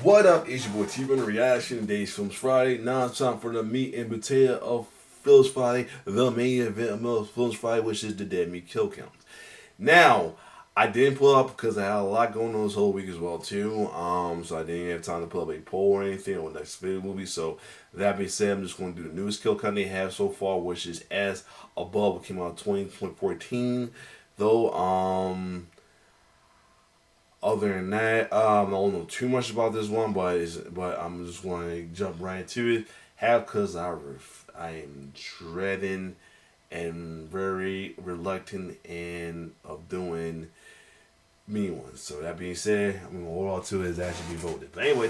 What up, it's your boy T-Bun Reaction Days Films Friday. Now it's time for the meat and potato of Films Friday, the main event of Films Friday, which is the Dead Meat Kill Count. Now, I didn't pull up because I had a lot going on this whole week as well too. So I didn't have time to pull up a poll or anything on the next video movie. So that being said, I'm just going to do the newest kill count they have so far, which is As Above. It came out in 2014. Though other than that, I don't know too much about this one, but I'm just going to jump right into it. Because I am dreading and very reluctant of doing mini ones. So that being said, I'm gonna hold on to it as actually be voted. But anyway,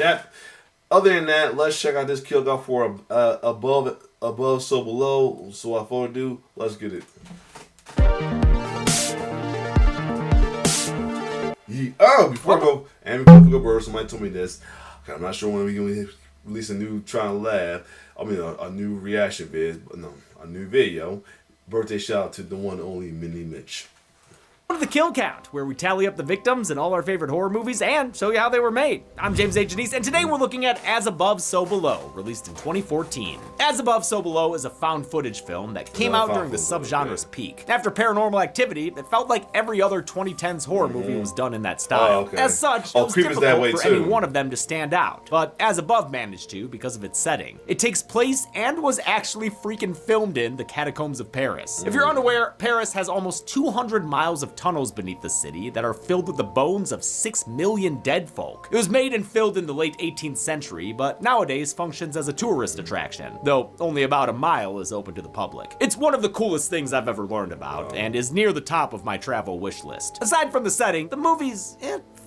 other than that, let's check out this kill count for above so below. So without further ado, let's get it. Before I go, bird, somebody told me this. Okay, I'm not sure when we're going to release a new a new reaction vid, but no, a new video. Birthday shout out to the one and only Mini Mitch. To the kill count, where we tally up the victims in all our favorite horror movies and show you how they were made. I'm James A. Janice, and today we're looking at As Above, So Below, released in 2014. As Above, So Below is a found footage film that came out during the subgenre's peak. After Paranormal Activity, it felt like every other 2010s horror movie was done in that style. As such, it was difficult for any one of them to stand out, but As Above managed to because of its setting. It takes place and was actually freaking filmed in the catacombs of Paris. If you're unaware, Paris has almost 200 miles of tunnels beneath the city that are filled with the bones of 6 million dead folk. It was made and filled in the late 18th century, but nowadays functions as a tourist attraction, though only about a mile is open to the public. It's one of the coolest things I've ever learned about, and is near the top of my travel wish list. Aside from the setting, the movie's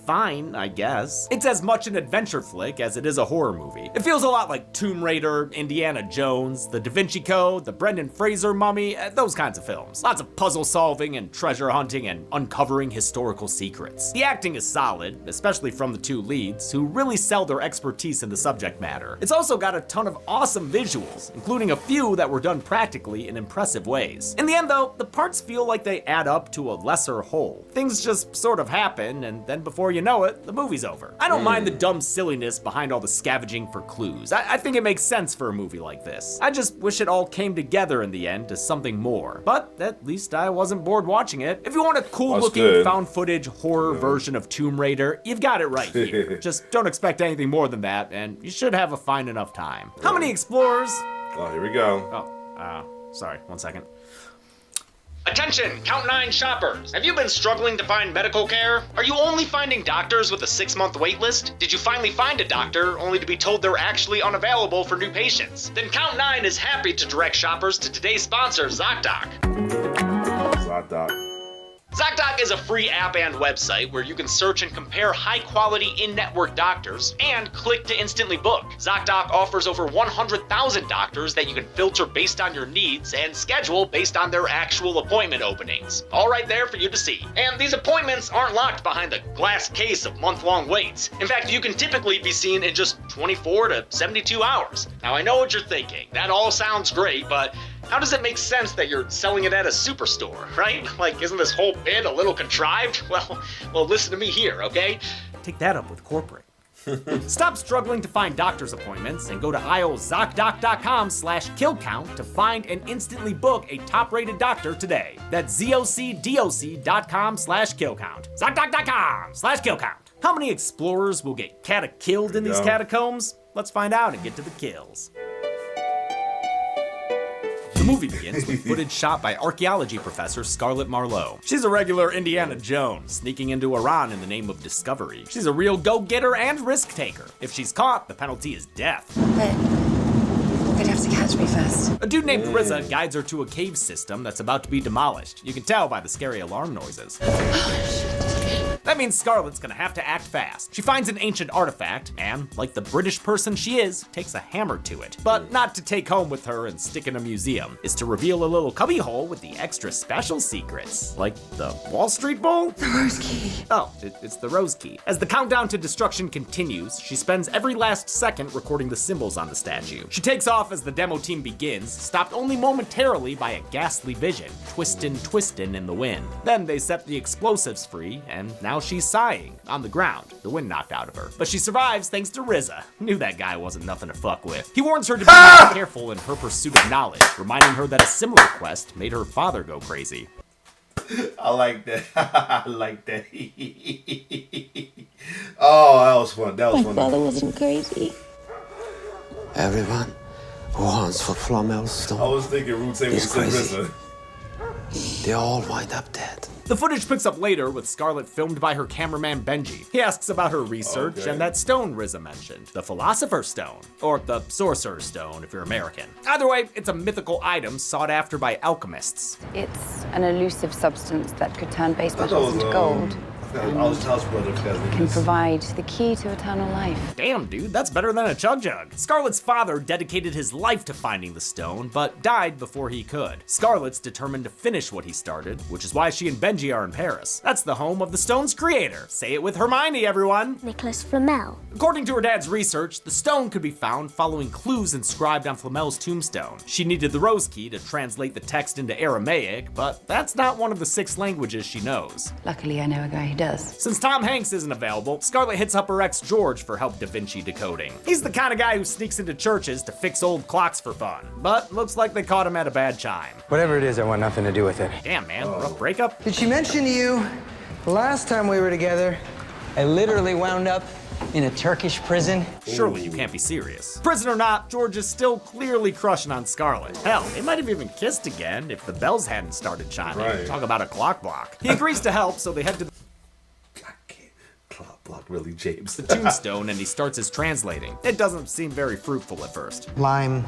fine, I guess. It's as much an adventure flick as it is a horror movie. It feels a lot like Tomb Raider, Indiana Jones, The Da Vinci Code, the Brendan Fraser Mummy, those kinds of films. Lots of puzzle solving and treasure hunting and uncovering historical secrets. The acting is solid, especially from the two leads, who really sell their expertise in the subject matter. It's also got a ton of awesome visuals, including a few that were done practically in impressive ways. In the end though, the parts feel like they add up to a lesser whole. Things just sort of happen, and then before you know it, the movie's over. I don't mind the dumb silliness behind all the scavenging for clues. I think it makes sense for a movie like this. I just wish it all came together in the end to something more. But at least I wasn't bored watching it. If you want a cool looking found footage horror version of Tomb Raider, you've got it right here. Just don't expect anything more than that, and you should have a fine enough time. How many explorers? Oh, here we go. Sorry, 1 second. Attention, Count 9 shoppers! Have you been struggling to find medical care? Are you only finding doctors with a 6-month wait list? Did you finally find a doctor only to be told they're actually unavailable for new patients? Then Count 9 is happy to direct shoppers to today's sponsor, ZocDoc. ZocDoc. ZocDoc is a free app and website where you can search and compare high-quality in-network doctors and click to instantly book. ZocDoc offers over 100,000 doctors that you can filter based on your needs and schedule based on their actual appointment openings. All right there for you to see. And these appointments aren't locked behind a glass case of month-long waits. In fact, you can typically be seen in just 24 to 72 hours. Now, I know what you're thinking. That all sounds great, but how does it make sense that you're selling it at a superstore, right? Like, isn't this whole bit a little contrived? Well, listen to me here, okay? Take that up with corporate. Stop struggling to find doctor's appointments and go to iozocdoc.com/killcount to find and instantly book a top-rated doctor today. That's zocdoc.com/killcount. Zocdoc.com/killcount. How many explorers will get killed in these catacombs? Let's find out and get to the kills. The movie begins with footage shot by archaeology professor Scarlett Marlowe. She's a regular Indiana Jones, sneaking into Iran in the name of discovery. She's a real go-getter and risk-taker. If she's caught, the penalty is death. But they'd have to catch me first. A dude named Riza guides her to a cave system that's about to be demolished. You can tell by the scary alarm noises. That means Scarlett's gonna have to act fast. She finds an ancient artifact and, like the British person she is, takes a hammer to it. But not to take home with her and stick in a museum. It's to reveal a little cubbyhole with the extra special secrets. Like the Wall Street Bowl? The Rose Key. Oh, it's the Rose Key. As the countdown to destruction continues, she spends every last second recording the symbols on the statue. She takes off as the demo team begins, stopped only momentarily by a ghastly vision, twistin' in the wind. Then they set the explosives free, and now she's sighing on the ground, the wind knocked out of her. But she survives thanks to RZA. Knew that guy wasn't nothing to fuck with. He warns her to be more careful in her pursuit of knowledge, reminding her that a similar quest made her father go crazy. I like that. I like that. Oh, that was fun. That was fun. My father wasn't crazy. Everyone who hunts for Flamel's I stone, was thinking Root Say He's crazy. RZA. they all wind up dead. The footage picks up later with Scarlett filmed by her cameraman Benji. He asks about her research Okay. and that stone RZA mentioned, the Philosopher's Stone, or the Sorcerer's Stone if you're American. Either way, it's a mythical item sought after by alchemists. It's an elusive substance that could turn base I thought metals it was, into gold. I was House Brother. Can provide the key to eternal life. Damn, dude, that's better than a chug jug. Scarlett's father dedicated his life to finding the stone, but died before he could. Scarlett's determined to finish what he started, which is why she and Benji are in Paris. That's the home of the stone's creator. Say it with Hermione, everyone. Nicholas Flamel. According to her dad's research, the stone could be found following clues inscribed on Flamel's tombstone. She needed the rose key to translate the text into Aramaic, but that's not one of the 6 languages she knows. Luckily, I know a guy who does. Since Tom Hanks isn't available, Scarlett hits up her ex George for help Da Vinci decoding. He's the kind of guy who sneaks into churches to fix old clocks for fun, but looks like they caught him at a bad time. Whatever it is, I want nothing to do with it. Damn, man, rough breakup? Did she mention to you the last time we were together, I literally wound up in a Turkish prison? Surely you can't be serious. Prison or not, George is still clearly crushing on Scarlett. Hell, they might have even kissed again if the bells hadn't started chiming. Right. Talk about a clock block. He agrees to help, so they head to I can't. Clock block, really, James. the tombstone and he starts his translating. It doesn't seem very fruitful at first, Lime,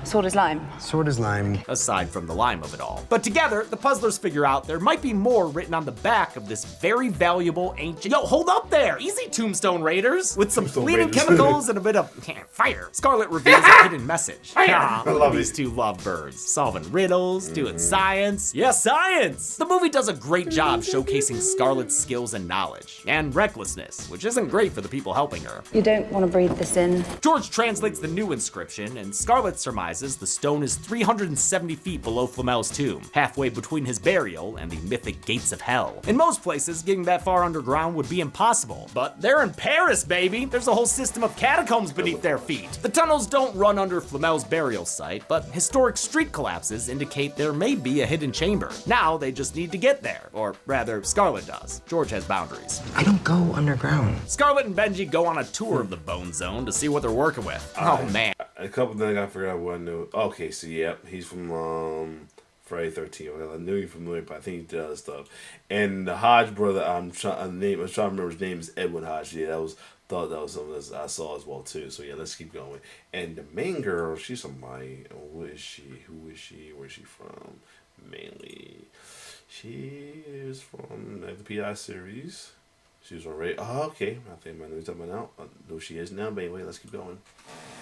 Sword is lime. sword is lime. aside from the lime of it all. But together, the puzzlers figure out there might be more written on the back of this very valuable ancient— Yo, hold up there! Easy, Tombstone Raiders! With some Tombstone bleeding Raiders. chemicals and a bit of fire. Scarlett reveals a hidden message. Ah, I love these it. two lovebirds. Solving riddles, doing science. Yeah, science! The movie does a great job showcasing Scarlett's skills and knowledge. And recklessness, which isn't great for the people helping her. You don't want to breathe this in. George translates the new inscription, and Scarlett surmises the stone is 370 feet below Flamel's tomb, halfway between his burial and the mythic gates of hell. In most places, getting that far underground would be impossible, but they're in Paris, baby! There's a whole system of catacombs beneath their feet. The tunnels don't run under Flamel's burial site, but historic street collapses indicate there may be a hidden chamber. Now they just need to get there, or rather, Scarlett does. George has boundaries. I don't go underground. Scarlett and Benji go on a tour of the Bone Zone to see what they're working with. Oh man. A couple things I forgot what I knew. Okay, so yeah, he's from Friday 13th. I knew he familiar, but I think he did other stuff. And the Hodge brother, I'm trying to remember his name is Edwin Hodge. Yeah, thought that was something that I saw as well too. So yeah, let's keep going. And the main girl, she's somebody. Who is she? Where's she from? Mainly, she is from the PI series. She was already. Oh, okay. I think I know who's talking about now. I know who she is now, but anyway, let's keep going.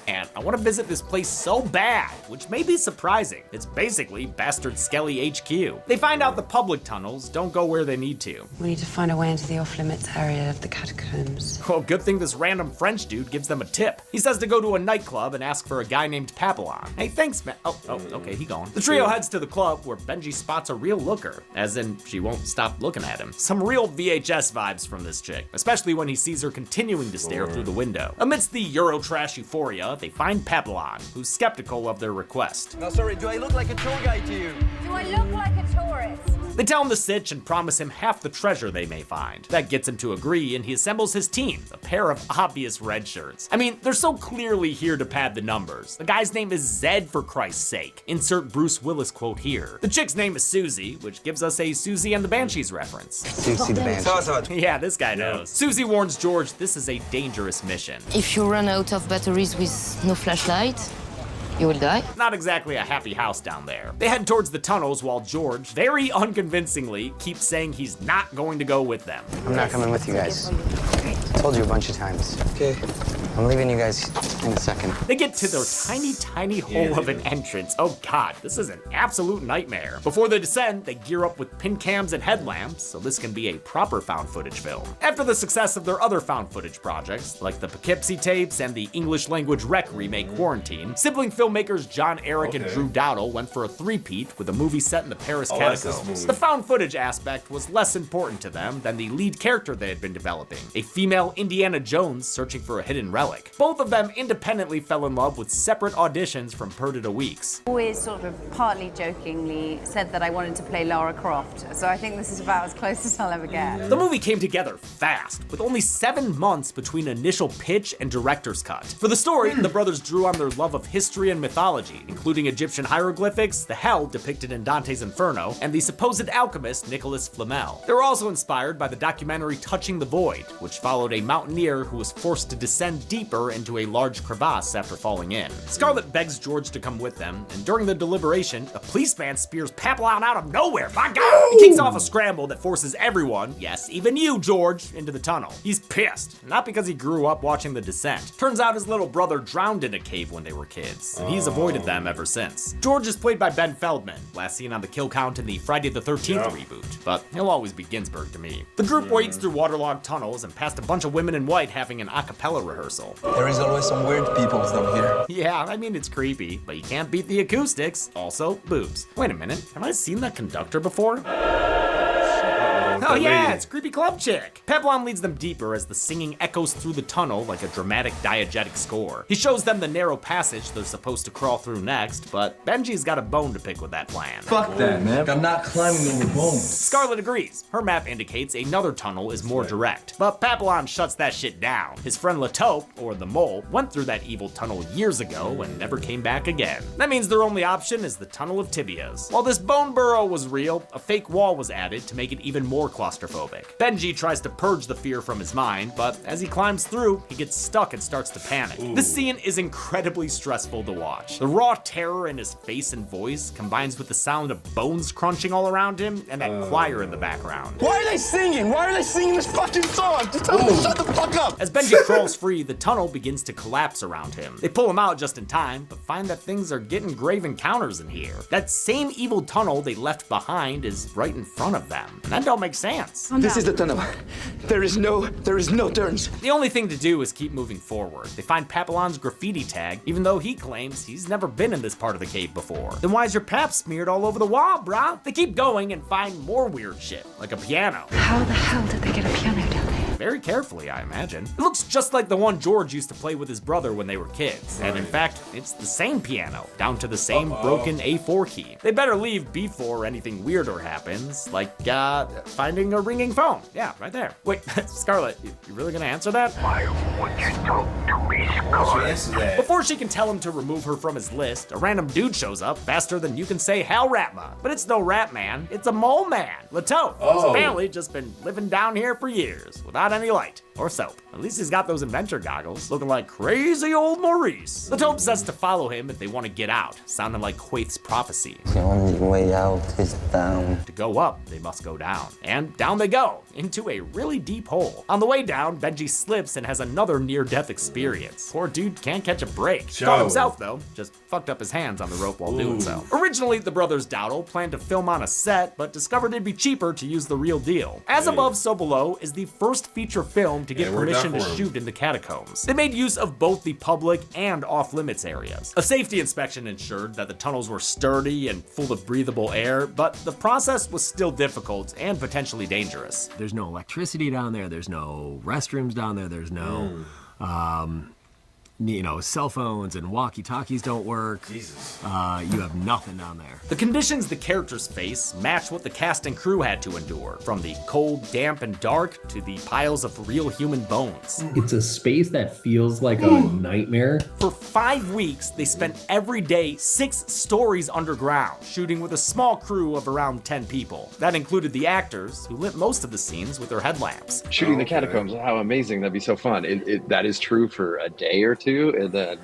And I want to visit this place so bad, which may be surprising. It's basically Bastard Skelly HQ. They find out the public tunnels don't go where they need to. We need to find a way into the off-limits area of the catacombs. Well, good thing this random French dude gives them a tip. He says to go to a nightclub and ask for a guy named Papillon. Hey, thanks, man. Oh, okay, he gone. The trio heads to the club where Benji spots a real looker, as in she won't stop looking at him. Some real VHS vibes from this chick, especially when he sees her continuing to stare through the window. Amidst the Eurotrash euphoria, they find Papillon, who's skeptical of their request. No, sorry, do I look like a tour guide to you? Do I look like a tourist? They tell him the sitch and promise him half the treasure they may find. That gets him to agree, and he assembles his team, a pair of obvious red shirts. I mean, they're so clearly here to pad the numbers. The guy's name is Zed, for Christ's sake. Insert Bruce Willis quote here. The chick's name is Susie, which gives us a Susie and the Banshees reference. Susie the Banshee. Yeah, this guy knows. Susie warns George this is a dangerous mission. If you run out of batteries with no flashlight, you will die. Not exactly a happy house down there. They head towards the tunnels while George, very unconvincingly, keeps saying he's not going to go with them. I'm not coming with you guys. Great. Told you a bunch of times. Okay. I'm leaving you guys in a second. They get to their tiny hole of an entrance. Oh god, this is an absolute nightmare. Before they descend, they gear up with pin cams and headlamps, so this can be a proper found footage film. After the success of their other found footage projects, like the Poughkeepsie tapes and the English language rec remake Quarantine, sibling filmmakers John Eric and Drew Dowdle went for a three-peat with a movie set in the Paris catacombs. The found footage aspect was less important to them than the lead character they had been developing, a female Indiana Jones searching for a hidden relic. Both of them independently fell in love with separate auditions from Perdita Weeks. Always sort of partly jokingly said that I wanted to play Lara Croft, so I think this is about as close as I'll ever get. The movie came together fast, with only 7 months between initial pitch and director's cut. For the story, the brothers drew on their love of history and mythology, including Egyptian hieroglyphics, the hell depicted in Dante's Inferno, and the supposed alchemist Nicholas Flamel. They were also inspired by the documentary Touching the Void, which followed a mountaineer who was forced to descend deeper into a large crevasse after falling in. Scarlett begs George to come with them, and during the deliberation, a policeman spears Papillon out of nowhere. My God! He kicks off a scramble that forces everyone, yes, even you, George, into the tunnel. He's pissed, not because he grew up watching The Descent. Turns out his little brother drowned in a cave when they were kids, and he's avoided them ever since. George is played by Ben Feldman, last seen on the kill count in the Friday the 13th reboot, but he'll always be Ginsberg to me. The group wades through waterlogged tunnels and past a bunch of women in white having an a cappella rehearsal. There is always some weird people down here. Yeah, I mean, it's creepy, but you can't beat the acoustics. Also, boobs. Wait a minute, have I seen that conductor before? Oh yeah, it's Creepy Club Chick. Peplon leads them deeper as the singing echoes through the tunnel like a dramatic diegetic score. He shows them the narrow passage they're supposed to crawl through next, but Benji's got a bone to pick with that plan. Fuck that, man. I'm not climbing over bones. Scarlett agrees. Her map indicates another tunnel is more direct, but Papillon shuts that shit down. His friend Lataupe, or the Mole, went through that evil tunnel years ago and never came back again. That means their only option is the Tunnel of Tibias. While this bone burrow was real, a fake wall was added to make it even more claustrophobic. Benji tries to purge the fear from his mind, but as he climbs through, he gets stuck and starts to panic. This scene is incredibly stressful to watch. The raw terror in his face and voice combines with the sound of bones crunching all around him and that choir in the background. Why are they singing? Why are they singing this fucking song? Just tell them to shut the fuck up. As Benji crawls free, the tunnel begins to collapse around him. They pull him out just in time, but find that things are getting grave encounters in here. That same evil tunnel they left behind is right in front of them. And that don't make sense. This is the tunnel. There is no turns. The only thing to do is keep moving forward. They find Papillon's graffiti tag, even though he claims he's never been in this part of the cave before. Then why is your pap smeared all over the wall, brah? They keep going and find more weird shit, like a piano. How the hell did they get a piano down there? Very carefully, I imagine. It looks just like the one George used to play with his brother when they were kids. And in fact, it's the same piano, down to the same broken A4 key. They better leave before anything weirder happens, like finding a ringing phone. Yeah, right there. Wait, Scarlett, you really gonna answer that? Why would you talk to me, Scarlett? Before she can tell him to remove her from his list, a random dude shows up faster than you can say Hal Ratma. But it's no rat man, it's a mole man, Lataupe, whose family just been living down here for years, without any light or soap. At least he's got those inventor goggles, looking like crazy old Maurice. Lataupe says to follow him if they want to get out, sounding like Quaith's prophecy. The only way out is down. To go up, they must go down. And down they go, into a really deep hole. On the way down, Benji slips and has another near-death experience. Poor dude can't catch a break. Caught himself though, just fucked up his hands on the rope while doing so. Originally, the brothers Dowdle planned to film on a set, but discovered it'd be cheaper to use the real deal. As Above, So Below is the first feature film to get permission to shoot in the catacombs. They made use of both the public and off-limits areas. A safety inspection ensured that the tunnels were sturdy and full of breathable air, but the process was still difficult and potentially dangerous. There's no electricity down there, there's no restrooms down there, there's no cell phones and walkie-talkies don't work. Jesus. You have nothing down there. The conditions the characters face match what the cast and crew had to endure, from the cold, damp, and dark to the piles of real human bones. It's a space that feels like a nightmare. For 5 weeks, they spent every day 6 stories underground, shooting with a small crew of around 10 people. That included the actors, who lit most of the scenes with their headlamps. Shooting the catacombs, how amazing, that'd be so fun. That is true for a day or two, and then,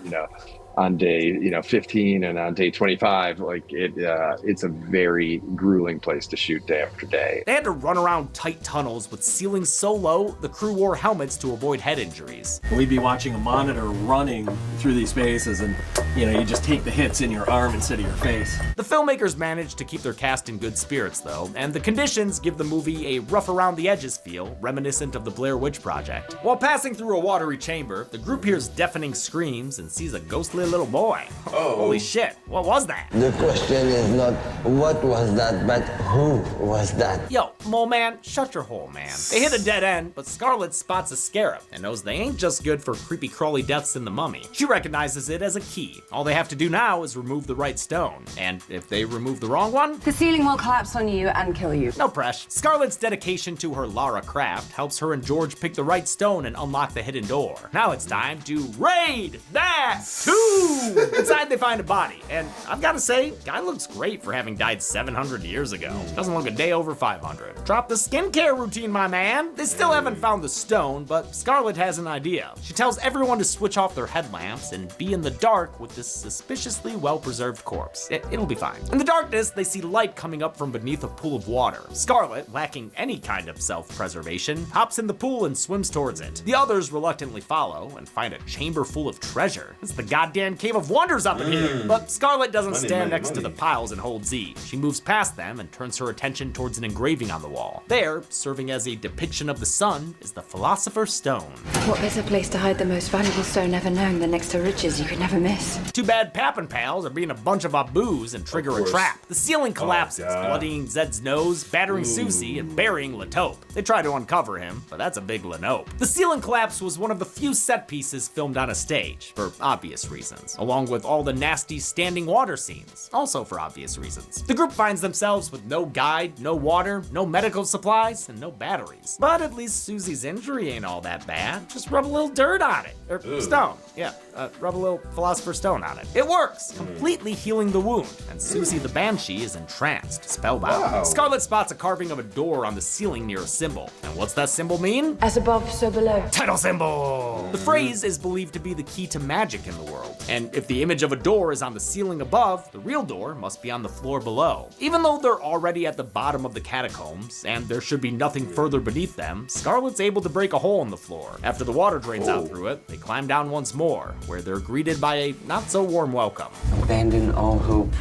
on day 15 and on day 25, like it's a very grueling place to shoot day after day. They had to run around tight tunnels with ceilings so low the crew wore helmets to avoid head injuries. We'd be watching a monitor running through these spaces, and you just take the hits in your arm instead of your face. The filmmakers managed to keep their cast in good spirits though, and the conditions give the movie a rough around the edges feel reminiscent of the Blair Witch Project. While passing through a watery chamber, the group hears deafening screams and sees a ghostly little boy. Oh. Holy shit, what was that? The question is not what was that, but who was that? Yo, Mole Man, shut your hole, man. They hit a dead end, but Scarlet spots a scarab and knows they ain't just good for creepy crawly deaths in the Mummy. She recognizes it as a key. All they have to do now is remove the right stone. And if they remove the wrong one, The ceiling will collapse on you and kill you. no press. Scarlet's dedication to her Lara craft helps her and George pick the right stone and unlock the hidden door. Now it's time to raid that tomb! Inside they find a body, and I've gotta say, guy looks great for having died 700 years ago. Doesn't look a day over 500. Drop the skincare routine, my man. They still haven't found the stone, but Scarlet has an idea. She tells everyone to switch off their headlamps and be in the dark with this suspiciously well-preserved corpse. It'll be fine. In the darkness, they see light coming up from beneath a pool of water. Scarlet, lacking any kind of self-preservation, hops in the pool and swims towards it. The others reluctantly follow and find a chamber full of treasure. It's the goddamn Cave of Wonders up in here. But Scarlet doesn't stand next to the piles and hold Z. She moves past them and turns her attention towards an engraving on the wall. There, serving as a depiction of the sun, is the Philosopher's Stone. What better place to hide the most valuable stone ever known than next to riches you could never miss? Too bad Pap and Pals are being a bunch of aboos and trigger a trap. The ceiling collapses, bloodying Zed's nose, battering Susie, and burying Latope. They try to uncover him, but that's a big Lanope. The ceiling collapse was one of the few set pieces filmed on a stage, for obvious reasons, along with all the nasty standing water scenes, also for obvious reasons. The group finds themselves with no guide, no water, no medical supplies, and no batteries. But at least Susie's injury ain't all that bad. Just rub a little dirt on it. Or stone. Yeah, rub a little Philosopher's Stone on it. It works, completely healing the wound, and Susie the Banshee is entranced, spellbound. Wow. Scarlet spots a carving of a door on the ceiling near a symbol. And what's that symbol mean? As above, so below. Title symbol! The phrase is believed to be the key to magic in the world. And if the image of a door is on the ceiling above, the real door must be on the floor below. Even though they're already at the bottom of the catacombs, and there should be nothing further beneath them, Scarlet's able to break a hole in the floor. After the water drains out through it, they climb down once more, where they're greeted by a not-so-warm welcome. Abandon all hope,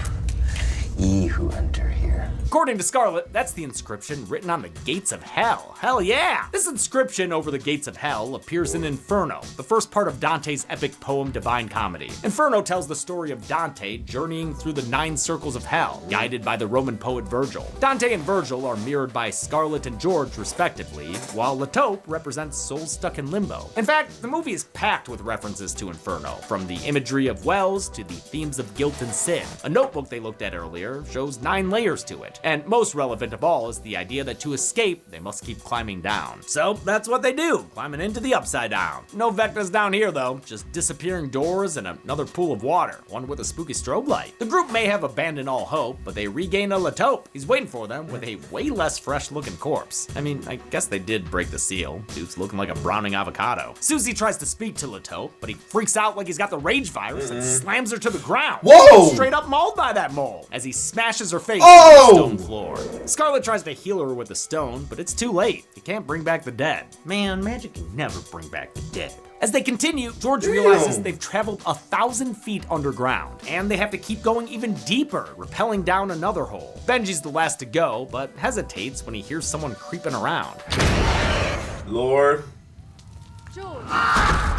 ye who enter here. According to Scarlet, that's the inscription written on the gates of hell. Hell yeah! This inscription over the gates of hell appears in Inferno, the first part of Dante's epic poem Divine Comedy. Inferno tells the story of Dante journeying through the 9 circles of hell, guided by the Roman poet Virgil. Dante and Virgil are mirrored by Scarlet and George, respectively, while Latope represents souls stuck in limbo. In fact, the movie is packed with references to Inferno, from the imagery of wells to the themes of guilt and sin. A notebook they looked at earlier shows 9 layers to it. And most relevant of all is the idea that to escape, they must keep climbing down. So that's what they do, climbing into the upside down. No Vecnas down here though, just disappearing doors and another pool of water, one with a spooky strobe light. The group may have abandoned all hope, but they regain a Latope. He's waiting for them with a way less fresh looking corpse. I mean, I guess they did break the seal. Dude's looking like a browning avocado. Susie tries to speak to Latope, but he freaks out like he's got the rage virus and slams her to the ground. Whoa! Straight up mauled by that mole as he smashes her face on the stone floor. Scarlet tries to heal her with a stone, but it's too late. You can't bring back the dead. Man, magic can never bring back the dead. As they continue, George realizes they've traveled 1,000 feet underground, and they have to keep going even deeper, rappelling down another hole. Benji's the last to go, but hesitates when he hears someone creeping around. Lord. George.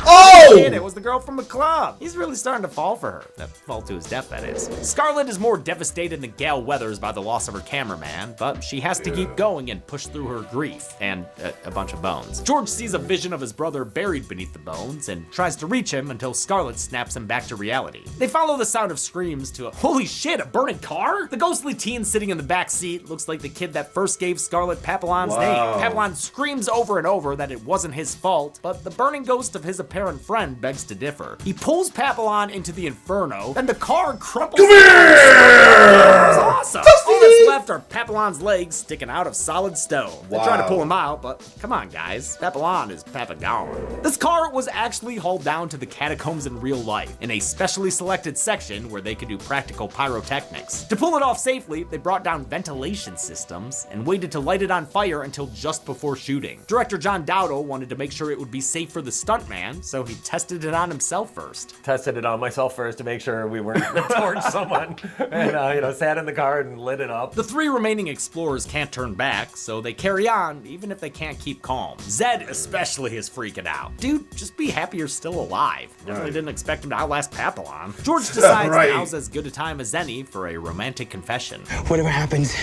Oh! It was the girl from the club. He's really starting to fall for her. Fall to his death, that is. Scarlet is more devastated than Gale Weathers by the loss of her cameraman, but she has to keep going and push through her grief and a bunch of bones. George sees a vision of his brother buried beneath the bones and tries to reach him until Scarlet snaps him back to reality. They follow the sound of screams to a holy shit, a burning car? The ghostly teen sitting in the back seat looks like the kid that first gave Scarlet Papillon's name. Papillon screams over and over that it wasn't his fault, but the burning ghost of his apparent transparent friend begs to differ. He pulls Papillon into the inferno, then the car crumples. Come here! That was awesome. All that's left are Papillon's legs sticking out of solid stone. They try to pull him out, but come on, guys. Papillon is Papagon. This car was actually hauled down to the catacombs in real life, in a specially selected section where they could do practical pyrotechnics. To pull it off safely, they brought down ventilation systems and waited to light it on fire until just before shooting. Director John Dowdle wanted to make sure it would be safe for the stuntman, so he tested it on himself first. Tested it on myself first to make sure we weren't gonna torch someone, and sat in the car and lit it up. The 3 remaining explorers can't turn back, so they carry on even if they can't keep calm. Zed especially is freaking out. Dude, just be happy you're still alive. Definitely didn't expect him to outlast Papillon. George decides now's as good a time as any for a romantic confession. Whatever happens,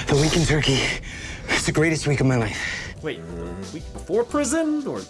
the week in Turkey, it's the greatest week of my life. Wait, week before prison or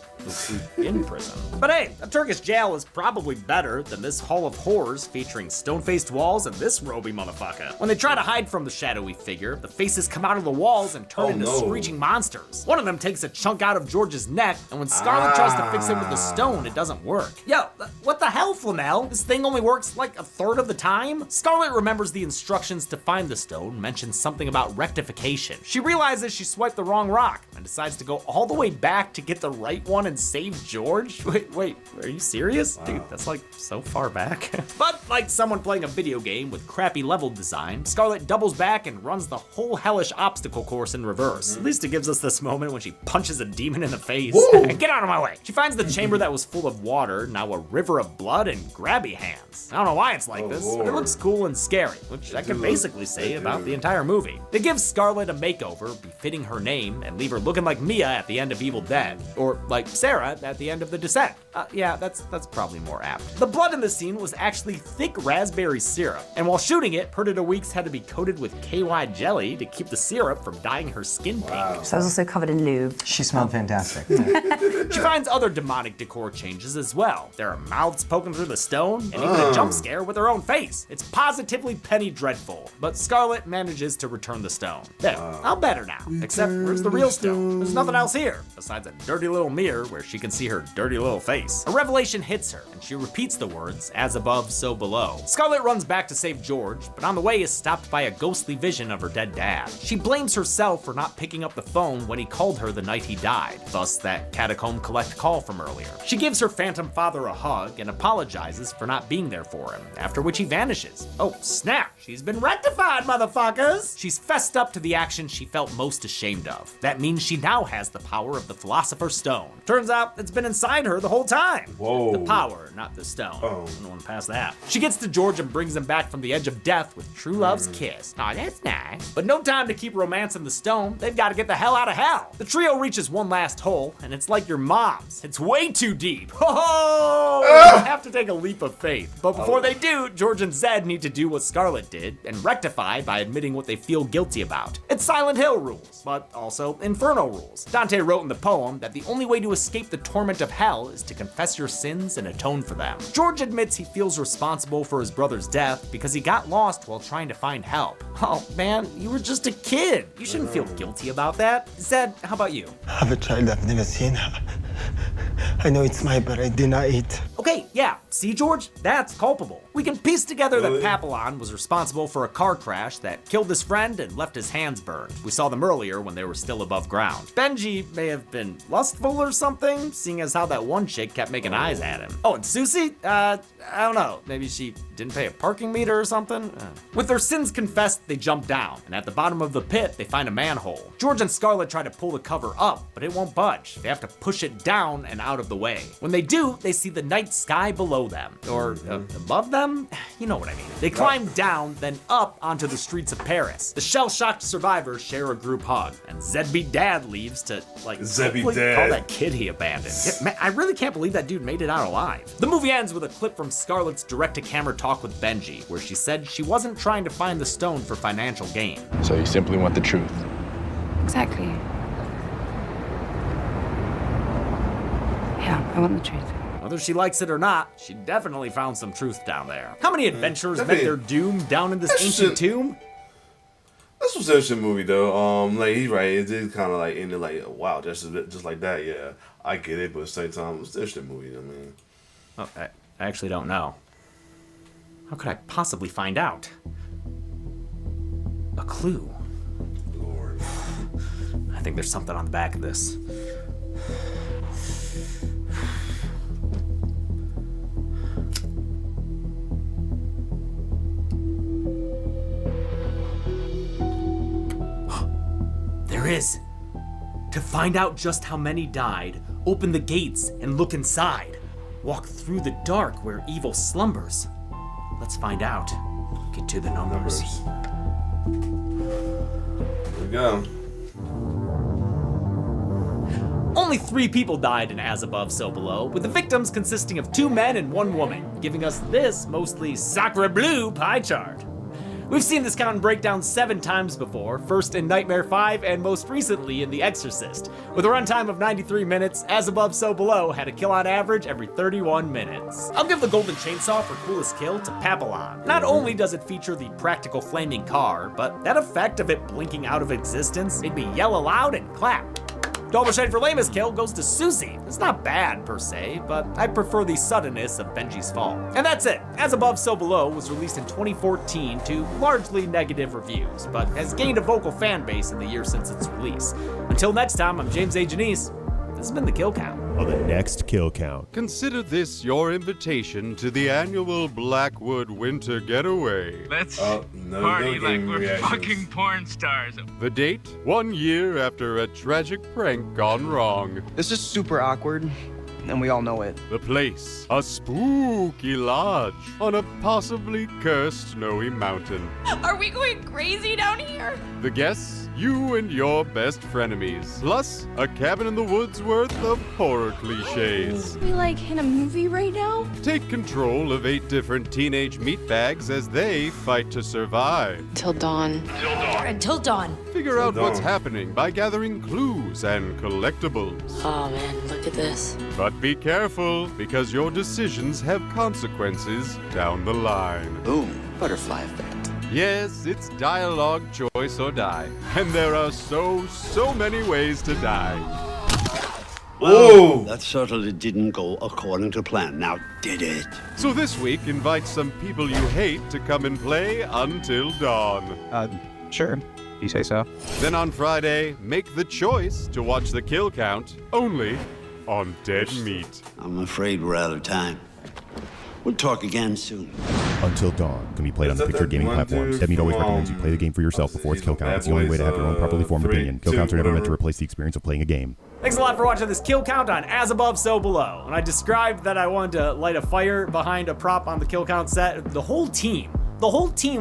in prison? But hey, a Turkish jail is probably better than this hall of horrors featuring stone-faced walls and this roby motherfucker. When they try to hide from the shadowy figure, the faces come out of the walls and turn into screeching monsters. One of them takes a chunk out of George's neck, and when Scarlet tries to fix it with the stone, it doesn't work. Yo, what the hell, Flamel? This thing only works like a third of the time? Scarlet remembers the instructions to find the stone mentions something about rectification. She realizes she swiped the wrong rock and decides to go all the way back to get the right one and save George? Wait, are you serious? Wow. Dude, that's like so far back. But like someone playing a video game with crappy level design, Scarlet doubles back and runs the whole hellish obstacle course in reverse. At least it gives us this moment when she punches a demon in the face. Get out of my way. She finds the chamber that was full of water, now a river of blood and grabby hands. I don't know why it's like this, but it looks cool and scary, which I can basically say about the entire movie. They give Scarlet a makeover befitting her name and leave her looking like Mia at the end of Evil Dead, or like Sarah at the end of The Descent. Yeah, that's probably more apt. The blood in the scene was actually thick raspberry syrup, and while shooting it, Perdita Weeks had to be coated with KY jelly to keep the syrup from dyeing her skin pink. So I was also covered in lube. She smelled fantastic. She finds other demonic decor changes as well. There are mouths poking through the stone, and even a jump scare with her own face. It's positively Penny Dreadful, but Scarlet manages to return the stone. There, I'll bet her now. Except, where's the real stone? There's nothing else here, besides a dirty little mirror where she can see her dirty little face. A revelation hits her, and she repeats the words, as above, so below. Scarlet runs back to save George, but on the way is stopped by a ghostly vision of her dead dad. She blames herself for not picking up the phone when he called her the night he died, thus that catacomb collect call from earlier. She gives her phantom father a hug and apologizes for not being there for him, after which he vanishes. Oh, snap, she's been rectified, motherfuckers! She's fessed up to the action she felt most ashamed of. That means she now has the power of the Philosopher's Stone. Turns out it's been inside her the whole time. Whoa. The power, not the stone. No one passed that. She gets to George and brings him back from the edge of death with true love's kiss. Aw, that's nice. But no time to keep romancing the stone. They've got to get the hell out of hell. The trio reaches one last hole, and it's like your mom's. It's way too deep. Oh! They have to take a leap of faith. But before they do, George and Zed need to do what Scarlet did and rectify by admitting what they feel guilty about. It's Silent Hill rules, but also Inferno rules. Dante wrote in the poem that the only way to escape the torment of hell is to confess your sins and atone for them. George admits he feels responsible for his brother's death because he got lost while trying to find help. Oh man, you were just a kid. You shouldn't feel guilty about that. Zed, how about you? I have a child I've never seen. I know it's mine, but I deny it. Okay, yeah, see George? That's culpable. We can piece together that Papillon was responsible for a car crash that killed his friend and left his hands burned. We saw them earlier when they were still above ground. Benji may have been lustful or something, seeing as how that one chick kept making eyes at him. Oh, and Susie? I don't know. Maybe she didn't pay a parking meter or something? With their sins confessed, they jump down, and at the bottom of the pit, they find a manhole. George and Scarlet try to pull the cover up, but it won't budge. They have to push it down and out of the way. When they do, they see the night sky below them, or above them? You know what I mean. They climb down, then up onto the streets of Paris. The shell-shocked survivors share a group hug, and Zedbeat Dad leaves to, like, call that kid he abandoned. Yeah, man, I really can't believe that dude made it out alive. The movie ends with a clip from Scarlett's direct-to-camera talk with Benji, where she said she wasn't trying to find the stone for financial gain. So you simply want the truth? Exactly. Yeah, I want the truth. Whether she likes it or not, she definitely found some truth down there. How many adventurers met their doom down in this ancient tomb? This was an interesting movie though. Like he's right, it did kind of like ended like wow, just like that, yeah. I get it, but at the same time, it's just a movie. I mean, Oh, I actually don't know. How could I possibly find out? A clue. Lord. I think there's something on the back of this. There is. To find out just how many died, open the gates and look inside. Walk through the dark where evil slumbers. Let's find out. Get to the numbers. Here we go. Only 3 people died in As Above, So Below, with the victims consisting of 2 men and 1 woman, giving us this mostly sacre bleu pie chart. We've seen this count and breakdown 7 times before, first in Nightmare 5 and most recently in The Exorcist. With a runtime of 93 minutes, As Above, So Below had a kill on average every 31 minutes. I'll give the Golden Chainsaw for coolest kill to Papillon. Not only does it feature the practical flaming car, but that effect of it blinking out of existence made me yell aloud and clap. Double shade for lamest kill goes to Susie. It's not bad per se, but I prefer the suddenness of Benji's fall. And that's it. As Above, So Below was released in 2014 to largely negative reviews, but has gained a vocal fan base in the year since its release. Until next time, I'm James A. Janice. This has been The Kill Count. On the next Kill Count. Consider this your invitation to the annual Blackwood Winter Getaway. Let's no party no like game we're reactions. fucking porn stars. The date? 1 year after a tragic prank gone wrong. This is super awkward, and we all know it. The place? A spooky lodge on a possibly cursed snowy mountain. Are we going crazy down here? The guests? You and your best frenemies. Plus, a cabin in the woods worth of horror cliches. We like in a movie right now? Take control of 8 different teenage meatbags as they fight to survive. Until dawn. Until dawn. Figure out Dawn. what's happening by gathering clues and collectibles. Oh man, look at this. But be careful, because your decisions have consequences down the line. Boom, butterfly effect. Yes, it's dialogue, choice, or die. And there are so many ways to die. Whoa! That certainly didn't go according to plan, now did it? So this week, invite some people you hate to come and play Until Dawn. Sure. You say so. Then on Friday, make the choice to watch The Kill Count only on Dead Meat. I'm afraid we're out of time. We'll talk again soon. Until Dawn can be played on the Is that picture the gaming one, platforms. dude, Dead Meat always from, recommends you play the game for yourself before it's kill count. It's the only way to have your own properly formed 3, opinion. Kill 2, counts are never meant to whatever. replace the experience of playing a game. Thanks a lot for watching this Kill Count on As Above, So Below. When I described that I wanted to light a fire behind a prop on the Kill Count set, the whole team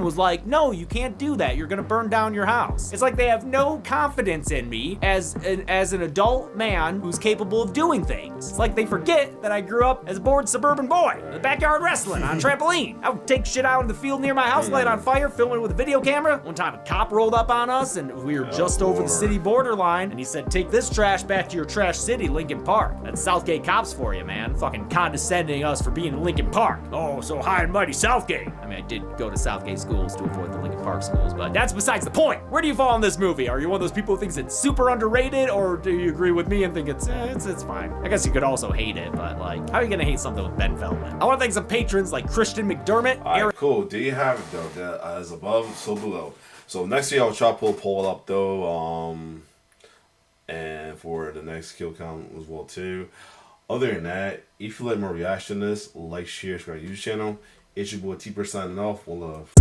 was like, no, you can't do that. You're gonna burn down your house. It's like they have no confidence in me as an adult man who's capable of doing things. It's like they forget that I grew up as a bored suburban boy, in the backyard wrestling on a trampoline. I would take shit out in the field near my house, light on fire, film it with a video camera. One time a cop rolled up on us and we were just over the city borderline and he said, take this trash back to your trash city, Lincoln Park. That's Southgate cops for you, man. Fucking condescending us for being in Lincoln Park. Oh, so high and mighty Southgate. I mean, I did go to Southgate schools to avoid the Lincoln Park schools, but that's besides the point. Where do you fall in this movie? Are you one of those people who thinks it's super underrated, or do you agree with me and think it's fine? I guess you could also hate it, but like, how are you gonna hate something with Ben Feldman? I want to thank some patrons like Christian McDermott, Alright, cool. There you have it, though. That As Above, So Below. So next year I'll try to pull a poll up, though, and for the next kill count as well too. Other than that, if you like more reaction to this, like, share, subscribe to the YouTube channel. It's your boy T-Per signing off. One love.